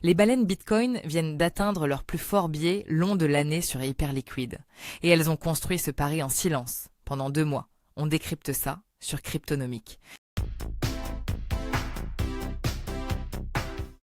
Les baleines Bitcoin viennent d'atteindre leur plus fort biais long de l'année sur Hyperliquid. Et elles ont construit ce pari en silence, pendant 2 mois. On décrypte ça sur Cryptonomique.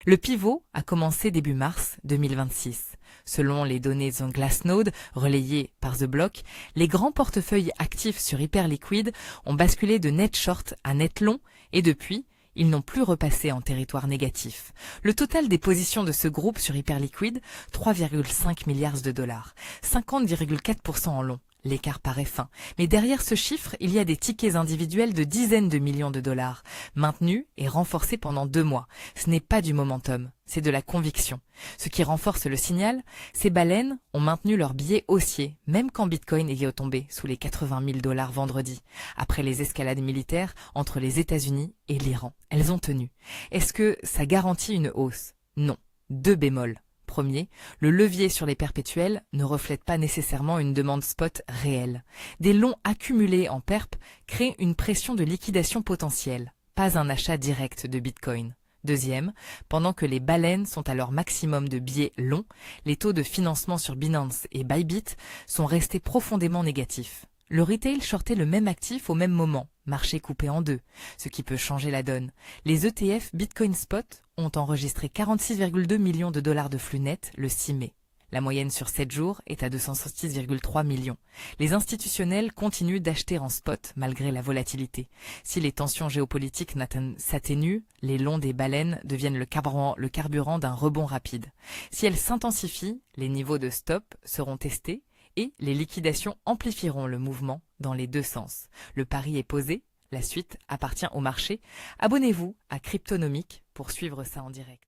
Le pivot a commencé début mars 2026. Selon les données de Glassnode, relayées par The Block, les grands portefeuilles actifs sur Hyperliquid ont basculé de net short à net long et depuis, ils n'ont plus repassé en territoire négatif. Le total des positions de ce groupe sur Hyperliquid, 3,5 milliards de dollars, 50,4% en long. L'écart paraît fin, mais derrière ce chiffre, il y a des tickets individuels de dizaines de millions de dollars, maintenus et renforcés pendant 2 mois. Ce n'est pas du momentum, c'est de la conviction. Ce qui renforce le signal, ces baleines ont maintenu leur biais haussier, même quand Bitcoin est tombé sous les 80 000 dollars vendredi, après les escalades militaires entre les États-Unis et l'Iran. Elles ont tenu. Est-ce que ça garantit une hausse? Non. 2 bémols. Premier, le levier sur les perpétuels ne reflète pas nécessairement une demande spot réelle. Des longs accumulés en perp créent une pression de liquidation potentielle, pas un achat direct de Bitcoin. Deuxième, pendant que les baleines sont à leur maximum de biais longs, les taux de financement sur Binance et Bybit sont restés profondément négatifs. Le retail shortait le même actif au même moment, marché coupé en 2, ce qui peut changer la donne. Les ETF Bitcoin Spot ont enregistré 46,2 millions de dollars de flux net le 6 mai. La moyenne sur 7 jours est à 206,3 millions. Les institutionnels continuent d'acheter en spot malgré la volatilité. Si les tensions géopolitiques s'atténuent, les longs des baleines deviennent le carburant d'un rebond rapide. Si elles s'intensifient, les niveaux de stop seront testés et les liquidations amplifieront le mouvement dans les 2 sens. Le pari est posé, la suite appartient au marché. Abonnez-vous à Cryptonomique pour suivre ça en direct.